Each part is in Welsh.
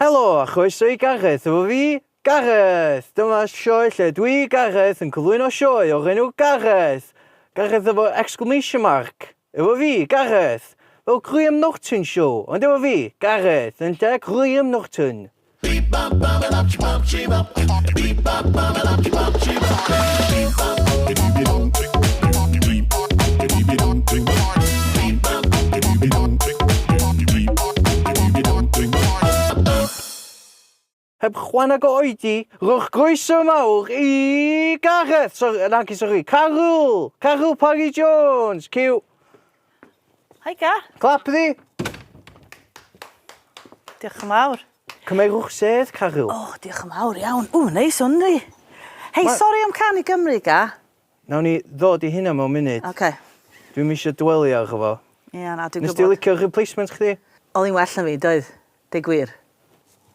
Helo, a chroeso I Gareth, efo fi, Gareth. Dyma sioe lle dwi, Gareth, yn cyflwyno sioe o'r enw Gareth. Gareth efo exclamation mark. Efo fi, Gareth. Fel Graham Norton show, ond efo fi, Gareth, yn lle Graham Norton. Heb chwanag o oedi, rwch groeso mawr I Gareth. Sorry, Caryl Parry Jones. Cyw. Hi, Gar. Clap iddi. Diolch yn mawr. Cymerwch sedd, Caryl. Diolch yn mawr iawn. Neis hwn di. Hei, sori am canu Gymru, Gar. Nawn ni ddod I hynna mewn munud. Oce. Dwi'n misio dwelu ar efo. Ie, na, dwi'n Nes di licio'r replacement chdi? Oedd hi'n well na fi, doedd. Dy gwir.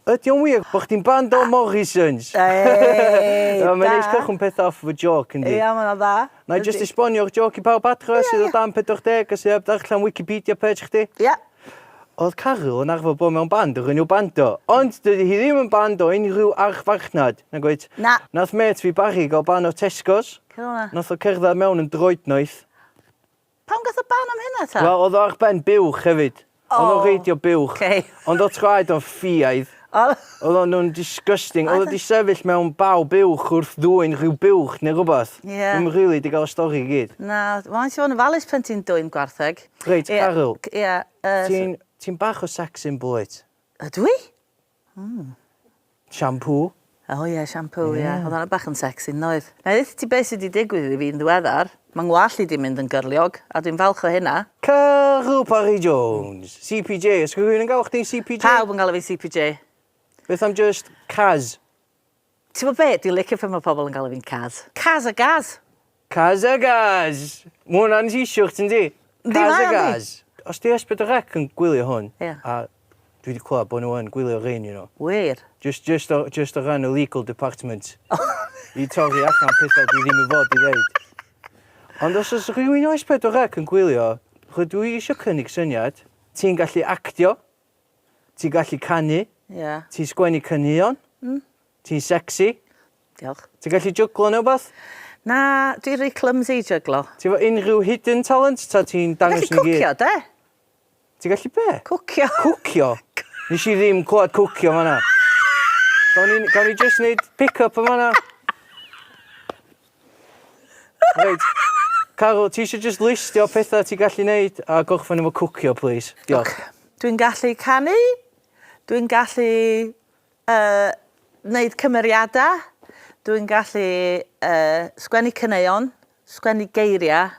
Ydy o'n wir bod chdi'n band o Morrisons? Ei, da. Mae'n neis cychwyn pethau off efo joc, yndi? Ie, mae'n dda. Na i just esbonio'r joc I pawb adra sydd o dan 40 a sydd heb darllen Wikipedia page chdi. Ie. Oedd Caryl yn arfer bod mewn band o'r enw bando, ond dydy hi ddim yn band o unrhyw archfarchnad. Na gweud, Na. nath met fi Barry gael ban o Tesco's. Cyrna. Nath o cerdded mewn yn droednoeth. Pam gath o ban am hynna ta? Wel, oedd o ar ben buwch hefyd. Oedd o'n reidio buwch. Okay. Ond o traed o'n ffiaidd. Oedd o'n disgusting. Oedd o di sefyll mewn baw buwch wrth ddwy'n rhyw buwch neu rhywbeth. Ie. Ddim rili di gael y stori I gyd. Na, mae'n ti o'n ofalus pen ti'n dwy'n gwartheg. Reit, Caryl. Ie. Ti'n bach o sex in bwyd. Ydw i? Shampoo. Ie, shampoo, ie. Oedd hwnna bach yn sexy, noedd. Na, ddeth ti beth sydd wedi digwydd I fi yn ddiweddar. Mae'n ngwallt I di mynd yn gyrliog, a dwi'n falch o hynna. Caryl Parry Jones. CPJ. Ys gwybod yn gael chdi CPJ? Pawb yn gael fi CPJ. Beth am just Kaz? Ti'n bod beth? Dwi'n licio pan mae pobl yn gael fi'n Kaz. Kaz a Gaz. Kaz a Gaz. Mae hwnna'n t-shirt yn di? Kaz a Gaz. Os di S4C yn gwylio hwn, a dwi wedi clywed bod nhw yn gwylio rhain, you know. Wir. Just o ran y legal department. I torri allan pethau dwi ddim yn fod I ddeud. Ond os oes rhywun o S4C yn gwylio, dwi eisiau cynnig syniad, ti'n gallu actio, ti'n gallu canu, ti'n sgwennu cynnion, ti'n sexy, Diolch. ti'n gallu jyglo neu beth? Na, dwi'n rhy clumsy jyglo. Ti'n fo unrhyw hidden talent, ta ti'n dangos Gallu ni gyd? cwcio, de? Ti'n gallu be? Cwcio. Cwcio? Nes I ddim clywed cwcio fan'na. Gawn ni just neud pick-up yn fan'na. Reit. Caryl, ti eisiau just listio pethau ti'n gallu neud a gorffen efo cwcio, please. Diolch. Dwi'n gallu canu. Dwi'n gallu neud cymeriadau. Dwi'n gallu sgwennu cyneuon, sgwennu geiriau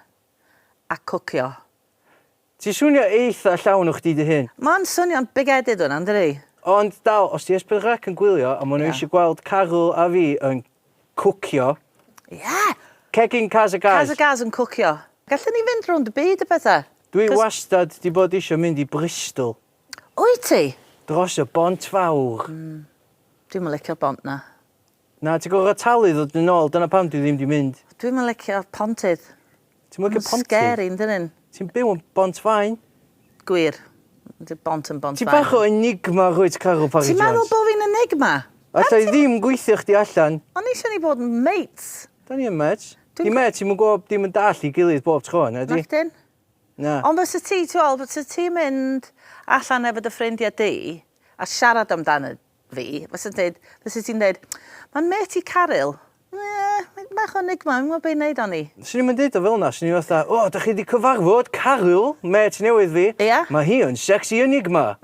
a cwcio. Ti'n swnio eitha llawn o chdi dy hyn. Mae'n swnio'n big-headed hwnna, ynddi? Ond dal, os ti S4C yn gwylio a maen nhw eisiau gweld Caryl a fi yn cwcio. Ie. Cegin Kaz a Gaz. Kaz a Gaz yn cwcio. Gallwn ni fynd rownd y byd y bethau? Dwi wastad di bod eisiau mynd I Bristol. Wyt ti? Dros y bont fawr. Dwi'n licio'r bont na. Na, ti'n gorfod talu ddod yn ôl, dyna pam dwi ddim di mynd. Dwi'n licio pontydd. Ti'n mwyn pontydd? Scary, yn dyn Ti'n byw yn bont fain? Gwir. Dwi'n bont yn bont fain. Ti'n bach o enigma rwyt Caryl Parry Jones. Ti'n meddwl bod fi'n enigma? Alla I ddim gweithio chdi allan. Ond eisiau ni bod yn mates. Da ni yn mates. Di mates, ti'n mwyn gwybod dim yn dall I gilydd bob tro, na di? Nag dyn? Na. Ond fysa ti, ti'n mynd allan efo dy ffrindiau di a siarad amdano fi, fysa ti'n dweud, mae'n met I Caryl. Mech o enigma, mi'n gwybod beth I wneud o'n i. Swn i'n mynd deud o fel na, swn i'n fatha, da chi di cyfarfod Caryl, met newydd fi. Ia? Mae hi yn sexy enigma.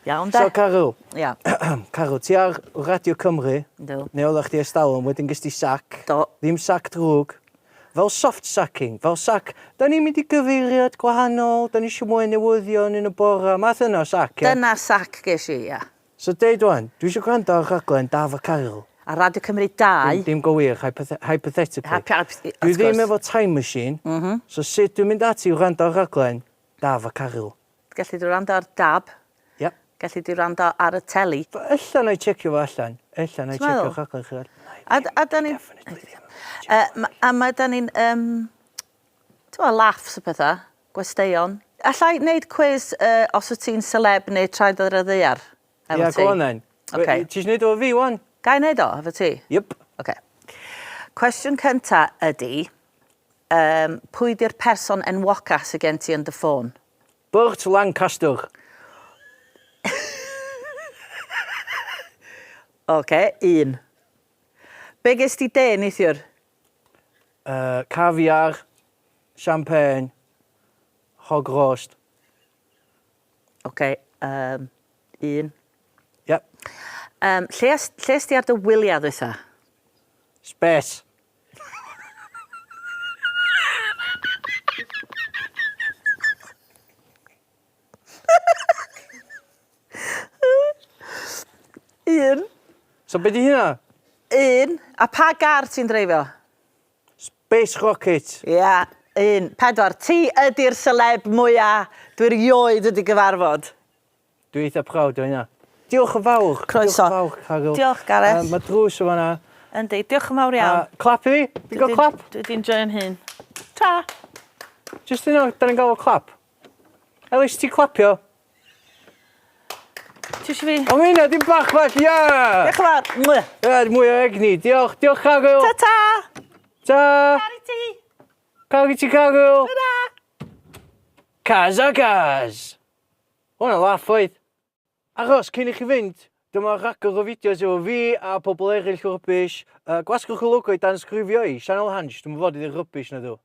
Iawn, de? So, Caryl. Ia. Caryl, ti ar Radio Cymru. Yndw. Neu oeddech chdi estalon, wedyn gys ti sac. Do. Ddim sac drwg. Fel soft sacking, fel sac. Da ni'n mynd I gyfeiriad gwahanol, da ni eisiau mwy newyddion yn y bora. Math yna sac, ie? Dyna'r sac ges I, ia. So, deud wan, dwi eisiau gwrando ar rhaglen Daf a Caryl. A Radio Cymru 2. Dim go wir, hypothetically. Dwi ddim efo time machine, so sut dwi'n mynd ati i wrando ar rhaglen Daf a Caryl? Gallu di wrando ar dab. Yep. Gallu di wrando ar y teli. Ella na I checio fo allan. Ella na I checio rhaglen chi. A da ni'n... A mae da ni'n... Ti'n laughs y pethau, gwesteion, allai wneud quiz os wyt ti'n celeb neu traed ar y ddaear? Ia, go on then. Okay. Ti'n gwneud o fi, wan? Ga i wneud o, efo ti? Yep. Okay. Cwestiwn cynta ydy, pwy di'r person enwoca sydd gen ti yn dy ffôn? Burt Lancaster. Okay, 1. Be ges ti de neithiwr? Caviar, champagne, hog roast. Okay, 1. Yep. Lle ys ti ar dy wyliau ddwytha? Space. Un. So be di hynna? 1. A pa gar ti'n dreifio? Space rocket. Ia, 1. 4. Ti ydy'r celeb mwyaf dwi'n rioed wedi gyfarfod. Dwi eitha prawd o hynna. Diolch yn fawr. Croeso. Diolch yn fawr, Caryl. Diolch, Gareth. Mae drws o fanna. Yndi, diolch yn fawr iawn. Clap i fi? Di gael clap? Dwi wedi'n joio'n hyn. Ta! Just yno, da ni'n gael o clap. Elis, ti clapio? Ti eisiau fi? O hynna, dim bach bach, ia! Diolch yn fawr. Mwah. Ia, mwy o egni. Diolch, diolch, Caryl. Ta-ta! Ta! Cari ti! Cari ti, Caryl. Ta-da! Cas a cas. Hwna laff oedd. Achos, cyn i chi fynd, dyma rhagor o fideos efo fi a pobl eraill o rybys. Gwasgwch y logo i dan sgrifio i, Sianel Hansh, dwi'n fod i'r rybys na dw.